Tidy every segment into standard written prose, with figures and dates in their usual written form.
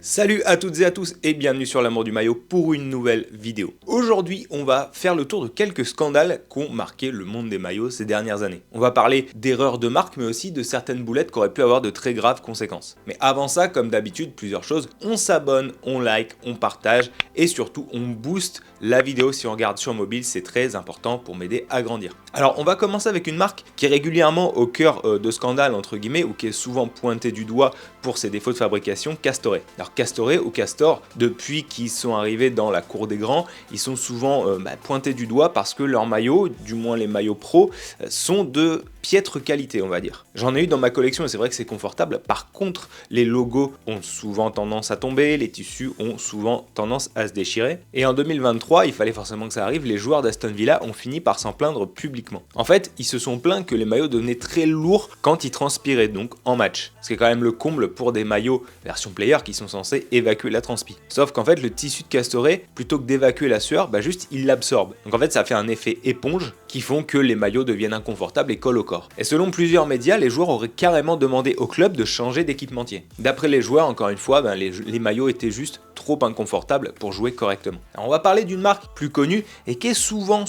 Salut à toutes et à tous et bienvenue sur l'amour du maillot pour une nouvelle vidéo. Aujourd'hui, on va faire le tour de quelques scandales qui ont marqué le monde des maillots ces dernières années. On va parler d'erreurs de marque mais aussi de certaines boulettes qui auraient pu avoir de très graves conséquences. Mais avant ça, comme d'habitude, plusieurs choses. On s'abonne, on like, on partage et surtout on booste la vidéo si on regarde sur mobile, c'est très important pour m'aider à grandir. Alors on va commencer avec une marque qui est régulièrement au cœur de scandales entre guillemets ou qui est souvent pointée du doigt pour ses défauts de fabrication, Castore. Alors Castore ou Castor, depuis qu'ils sont arrivés dans la cour des grands, ils sont souvent pointés du doigt parce que leurs maillots, du moins les maillots pro, sont de piètre qualité on va dire. J'en ai eu dans ma collection et c'est vrai que c'est confortable, par contre les logos ont souvent tendance à tomber, les tissus ont souvent tendance à se déchirer, et en 2023, il fallait forcément que ça arrive, les joueurs d'Aston Villa ont fini par s'en plaindre publiquement. En fait, ils se sont plaints que les maillots devenaient très lourds quand ils transpiraient, donc en match. Ce qui est quand même le comble pour des maillots version player qui sont censés évacuer la transpi. Sauf qu'en fait, le tissu de Castore, plutôt que d'évacuer la sueur, juste il l'absorbe. Donc en fait, ça fait un effet éponge qui font que les maillots deviennent inconfortables et collent au corps. Et selon plusieurs médias, les joueurs auraient carrément demandé au club de changer d'équipementier. D'après les joueurs, encore une fois, les maillots étaient juste trop inconfortables pour jouer correctement. Alors on va parler d'une marque plus connue et qui est souvent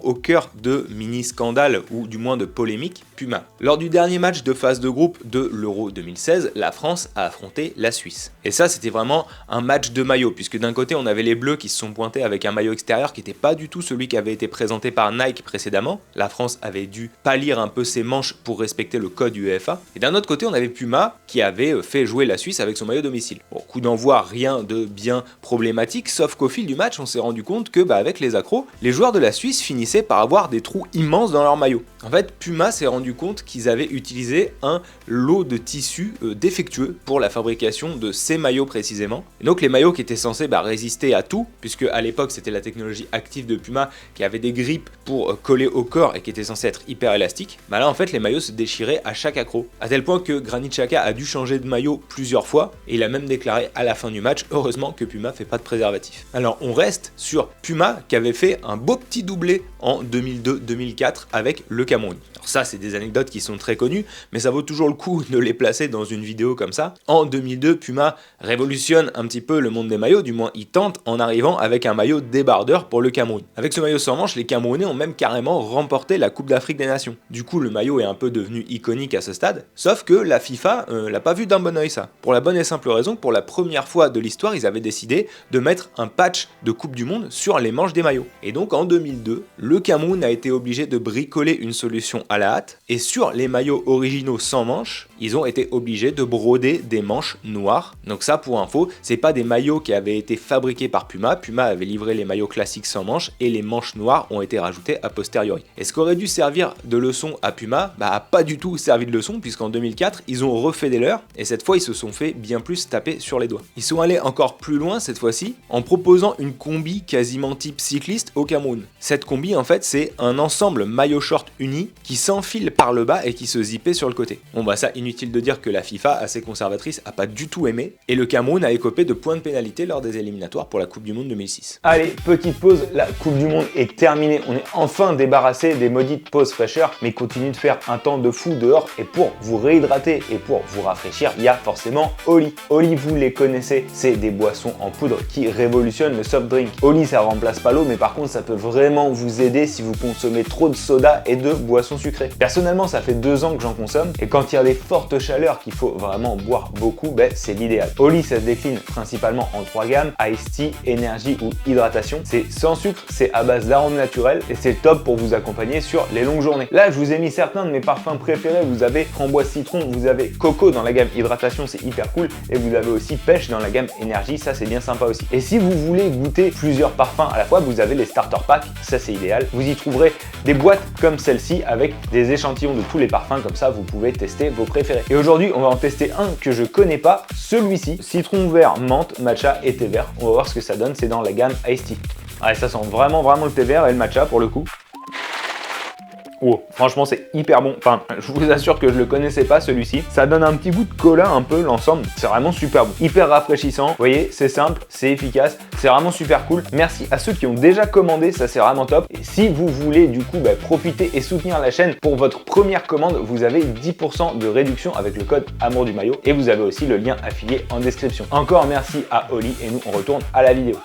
au cœur de mini-scandales ou du moins de polémiques, Puma. Lors du dernier match de phase de groupe de l'Euro 2016, la France a affronté la Suisse. Et ça c'était vraiment un match de maillot, puisque d'un côté on avait les Bleus qui se sont pointés avec un maillot extérieur qui n'était pas du tout celui qui avait été présenté par Nike précédemment. La France avait dû pâlir un peu ses manches pour respecter le code UEFA. Et d'un autre côté on avait Puma qui avait fait jouer la Suisse avec son maillot domicile. Bon, coup d'envoi, rien de bien problématique, sauf qu'au fil du match on s'est rendu compte que avec les accros, les joueurs de la Suisse finissaient par avoir des trous immenses dans leur maillot. En fait, Puma s'est rendu compte qu'ils avaient utilisé un lot de tissu défectueux pour la fabrication de ces maillots précisément. Et donc les maillots qui étaient censés résister à tout, puisque à l'époque c'était la technologie active de Puma qui avait des grippes pour coller au corps et qui étaient censés être hyper élastiques, là en fait les maillots se déchiraient à chaque accro. À tel point que Granit Xhaka a dû changer de maillot plusieurs fois et il a même déclaré à la fin du match, heureusement que Puma fait pas de préservatif. Alors on reste sur Puma qui avait fait un beau petit doublé en 2002-2004 avec le Cameroun. Alors ça c'est des anecdotes qui sont très connues, mais ça vaut toujours le coup de les placer dans une vidéo comme ça. En 2002, Puma révolutionne un petit peu le monde des maillots, du moins il tente en arrivant avec un maillot débardeur pour le Cameroun. Avec ce maillot sans manches, les Camerounais ont même carrément remporté la Coupe d'Afrique des Nations. Du coup le maillot est un peu devenu iconique à ce stade, sauf que la FIFA l'a pas vu d'un bon oeil ça. Pour la bonne et simple raison que pour la première fois de l'histoire, ils avaient décidé de mettre un patch de Coupe du Monde sur les manches des maillots. Et donc en 2002, le Cameroun a été obligé de bricoler une solution à la hâte, et sur les maillots originaux sans manches, ils ont été obligés de broder des manches noires. Donc ça, pour info, c'est pas des maillots qui avaient été fabriqués par Puma. Puma avait livré les maillots classiques sans manches et les manches noires ont été rajoutées a posteriori. Et ce qui aurait dû servir de leçon à Puma, a pas du tout servi de leçon, puisqu'en 2004, ils ont refait des leurs et cette fois, ils se sont fait bien plus taper sur les doigts. Ils sont allés encore plus loin cette fois-ci en proposant une combi quasiment type cycliste au Cameroun. Cette combi, en fait, c'est un ensemble maillot-short uni qui s'enfile par le bas et qui se zippait sur le côté. Bon ça, inutile de dire que la FIFA, assez conservatrice, a pas du tout aimé, et le Cameroun a écopé de points de pénalité lors des éliminatoires pour la Coupe du Monde 2006. Allez, petite pause, la Coupe du Monde est terminée, on est enfin débarrassé des maudites pauses fraîcheur, mais continue de faire un temps de fou dehors, et pour vous réhydrater et pour vous rafraîchir, il y a forcément Oli. Oli, vous les connaissez, c'est des boissons en poudre qui révolutionnent le soft drink. Oli, ça remplace pas l'eau, mais par contre ça peut vraiment vous aider si vous consommez trop de soda et de boissons sucrées. Personnellement, ça fait 2 ans que j'en consomme, et quand il y a des fortes chaleurs qu'il faut vraiment boire beaucoup, c'est l'idéal. Oli, ça se décline principalement en 3 gammes, Ice Tea, énergie ou hydratation. C'est sans sucre, c'est à base d'arômes naturels et c'est top pour vous accompagner sur les longues journées. Là, je vous ai mis certains de mes parfums préférés. Vous avez framboise citron, vous avez coco dans la gamme hydratation, c'est hyper cool, et vous avez aussi pêche dans la gamme énergie, ça c'est bien sympa aussi. Et si vous voulez goûter plusieurs parfums à la fois, vous avez les starter packs, ça c'est idéal. Vous y trouverez des boîtes comme celle-ci avec des échantillons de tous les parfums, comme ça vous pouvez tester vos préférés. Et aujourd'hui, on va en tester un que je connais pas, celui-ci, citron vert, menthe, matcha et thé vert. On va voir ce que ça donne, c'est dans la gamme Ice Tea. Ouais, ça sent vraiment le thé vert et le matcha pour le coup. Oh, franchement c'est hyper bon, enfin je vous assure que je le connaissais pas celui-ci. Ça donne un petit goût de cola un peu l'ensemble, c'est vraiment super bon. Hyper rafraîchissant, vous voyez, c'est simple, c'est efficace, c'est vraiment super cool. Merci à ceux qui ont déjà commandé, ça c'est vraiment top. Et si vous voulez du coup profiter et soutenir la chaîne pour votre première commande, vous avez 10% de réduction avec le code Amour du Maillot et vous avez aussi le lien affilié en description. Encore merci à Oli et nous on retourne à la vidéo.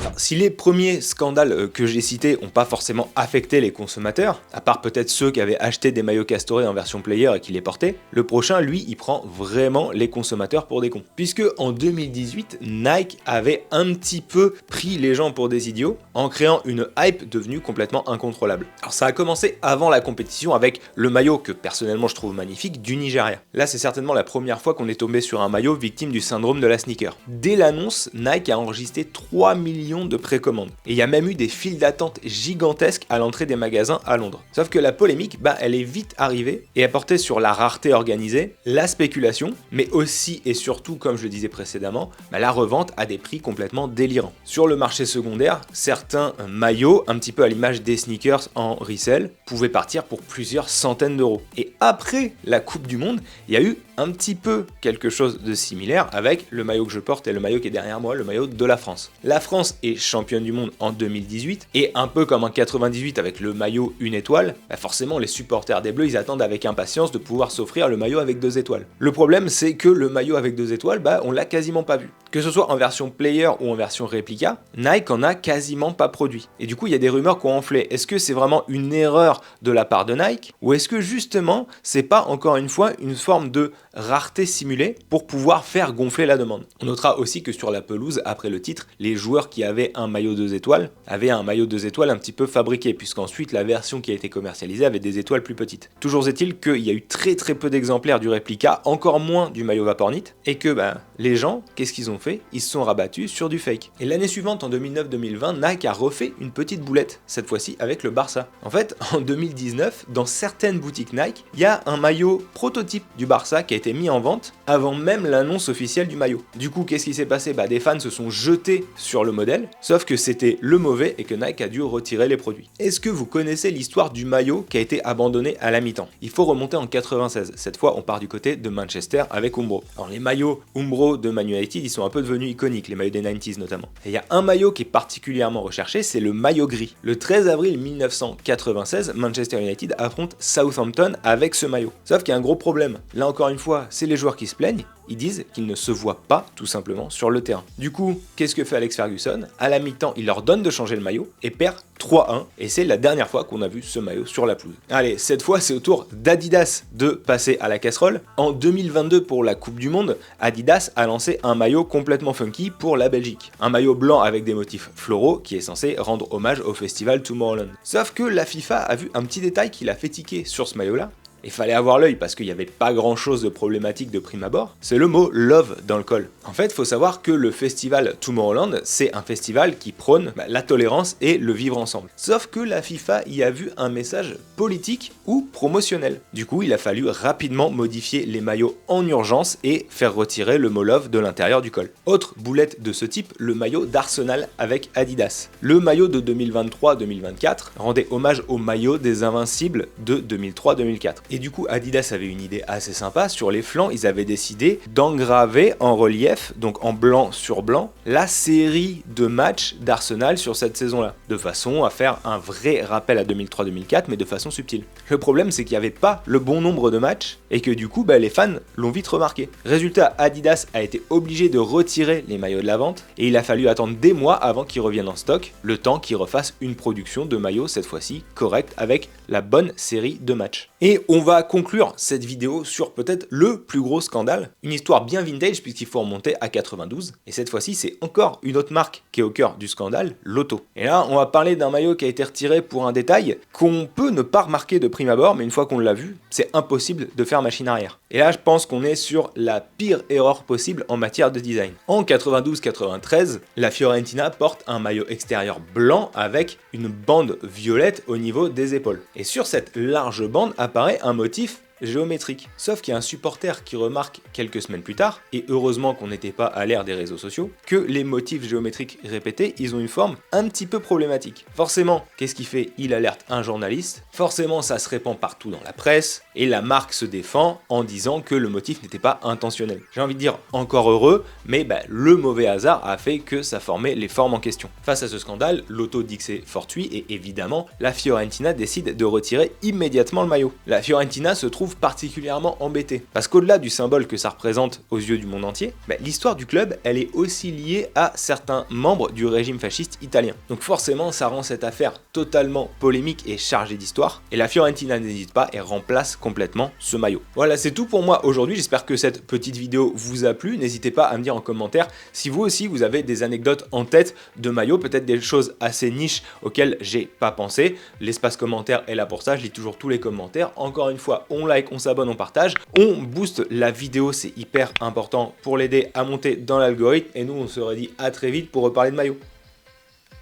Alors, si les premiers scandales que j'ai cités n'ont pas forcément affecté les consommateurs, à part peut-être ceux qui avaient acheté des maillots castorés en version player et qui les portaient, le prochain, lui, il prend vraiment les consommateurs pour des cons. Puisque en 2018, Nike avait un petit peu pris les gens pour des idiots en créant une hype devenue complètement incontrôlable. Alors ça a commencé avant la compétition avec le maillot que personnellement je trouve magnifique du Nigeria. Là, c'est certainement la première fois qu'on est tombé sur un maillot victime du syndrome de la sneaker. Dès l'annonce, Nike a enregistré 3 millions de précommandes. Et il y a même eu des files d'attente gigantesques à l'entrée des magasins à Londres. Sauf que la polémique, elle est vite arrivée et a porté sur la rareté organisée, la spéculation, mais aussi et surtout, comme je le disais précédemment, la revente à des prix complètement délirants. Sur le marché secondaire, certains maillots, un petit peu à l'image des sneakers en resell, pouvaient partir pour plusieurs centaines d'euros. Et après la Coupe du Monde, il y a eu un petit peu quelque chose de similaire avec le maillot que je porte et le maillot qui est derrière moi, le maillot de la France. La France est championne du monde en 2018 et un peu comme en 98 avec le maillot 1 étoile, forcément les supporters des Bleus ils attendent avec impatience de pouvoir s'offrir le maillot avec 2 étoiles. Le problème c'est que le maillot avec 2 étoiles, on l'a quasiment pas vu. Que ce soit en version player ou en version réplica, Nike en a quasiment pas produit. Et du coup il y a des rumeurs qui ont enflé. Est-ce que c'est vraiment une erreur de la part de Nike ou est-ce que justement c'est pas encore une fois une forme de rareté simulée pour pouvoir faire gonfler la demande? On notera aussi que sur la pelouse, après le titre, les joueurs qui avaient un maillot 2 étoiles avaient un maillot 2 étoiles un petit peu fabriqué, puisqu'ensuite la version qui a été commercialisée avait des étoiles plus petites. Toujours est-il qu'il y a eu très peu d'exemplaires du réplica, encore moins du maillot Vapornit, et que les gens, qu'est-ce qu'ils ont fait? Ils se sont rabattus sur du fake. Et l'année suivante, en 2009-2020, Nike a refait une petite boulette, cette fois-ci avec le Barça. En fait, en 2019, dans certaines boutiques Nike, il y a un maillot prototype du Barça qui a été mis en vente avant même l'annonce officielle du maillot. Du coup, qu'est-ce qui s'est passé? Des fans se sont jetés sur le modèle, sauf que c'était le mauvais et que Nike a dû retirer les produits. Est-ce que vous connaissez l'histoire du maillot qui a été abandonné à la mi-temps? Il faut remonter en 96. Cette fois, on part du côté de Manchester avec Umbro. Alors les maillots Umbro de Man United, ils sont un peu devenus iconiques, les maillots des 90s notamment. Et il y a un maillot qui est particulièrement recherché, c'est le maillot gris. Le 13 avril 1996, Manchester United affronte Southampton avec ce maillot. Sauf qu'il y a un gros problème. Là encore une fois, c'est les joueurs qui se plaignent. Ils disent qu'ils ne se voient pas tout simplement sur le terrain. Du coup, qu'est-ce que fait Alex Ferguson? À la mi-temps, il leur donne de changer le maillot et perd 3-1. Et c'est la dernière fois qu'on a vu ce maillot sur la pelouse. Allez, cette fois, c'est au tour d'Adidas de passer à la casserole. En 2022, pour la Coupe du Monde, Adidas a lancé un maillot complètement funky pour la Belgique. Un maillot blanc avec des motifs floraux qui est censé rendre hommage au festival Tomorrowland. Sauf que la FIFA a vu un petit détail qui l'a fait tiquer sur ce maillot-là. Il fallait avoir l'œil parce qu'il n'y avait pas grand chose de problématique de prime abord, c'est le mot love dans le col. En fait, il faut savoir que le festival Tomorrowland, c'est un festival qui prône la tolérance et le vivre ensemble. Sauf que la FIFA y a vu un message politique ou promotionnel. Du coup, il a fallu rapidement modifier les maillots en urgence et faire retirer le mot love de l'intérieur du col. Autre boulette de ce type, le maillot d'Arsenal avec Adidas. Le maillot de 2023-2024 rendait hommage au maillot des Invincibles de 2003-2004. Et du coup, Adidas avait une idée assez sympa. Sur les flancs, ils avaient décidé d'engraver en relief, donc en blanc sur blanc, la série de matchs d'Arsenal sur cette saison-là, de façon à faire un vrai rappel à 2003-2004, mais de façon subtile. Le problème, c'est qu'il n'y avait pas le bon nombre de matchs, et que du coup, les fans l'ont vite remarqué. Résultat, Adidas a été obligé de retirer les maillots de la vente, et il a fallu attendre des mois avant qu'ils reviennent en stock, le temps qu'ils refassent une production de maillots, cette fois-ci correcte, avec la bonne série de matchs. Et on va conclure cette vidéo sur peut-être le plus gros scandale, une histoire bien vintage puisqu'il faut remonter à 92, et cette fois-ci c'est encore une autre marque qui est au cœur du scandale, Lotto. Et là on va parler d'un maillot qui a été retiré pour un détail qu'on peut ne pas remarquer de prime abord, mais une fois qu'on l'a vu, c'est impossible de faire machine arrière. Et là je pense qu'on est sur la pire erreur possible en matière de design. En 92-93, la Fiorentina porte un maillot extérieur blanc avec une bande violette au niveau des épaules. Et sur cette large bande apparaît un motif géométriques. Sauf qu'il y a un supporter qui remarque quelques semaines plus tard, et heureusement qu'on n'était pas à l'ère des réseaux sociaux, que les motifs géométriques répétés, ils ont une forme un petit peu problématique. Forcément, qu'est-ce qu'il fait? Il alerte un journaliste, forcément ça se répand partout dans la presse, et la marque se défend en disant que le motif n'était pas intentionnel. J'ai envie de dire encore heureux, mais le mauvais hasard a fait que ça formait les formes en question. Face à ce scandale, l'auto dit que c'est fortuit et évidemment, la Fiorentina décide de retirer immédiatement le maillot. La Fiorentina se trouve particulièrement embêtée, parce qu'au-delà du symbole que ça représente aux yeux du monde entier, l'histoire du club, elle est aussi liée à certains membres du régime fasciste italien. Donc forcément, ça rend cette affaire totalement polémique et chargée d'histoire, et la Fiorentina n'hésite pas et remplace complètement ce maillot. Voilà, c'est tout pour moi aujourd'hui, j'espère que cette petite vidéo vous a plu, n'hésitez pas à me dire en commentaire si vous aussi vous avez des anecdotes en tête de maillots, peut-être des choses assez niches auxquelles j'ai pas pensé. L'espace commentaire est là pour ça, je lis toujours tous les commentaires. Encore une fois, on like, on s'abonne, on partage, on booste la vidéo, c'est hyper important pour l'aider à monter dans l'algorithme, et nous on se redit à très vite pour reparler de maillots.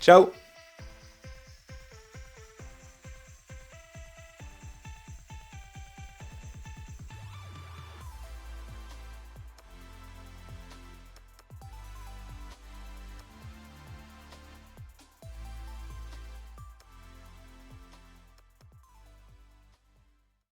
Ciao!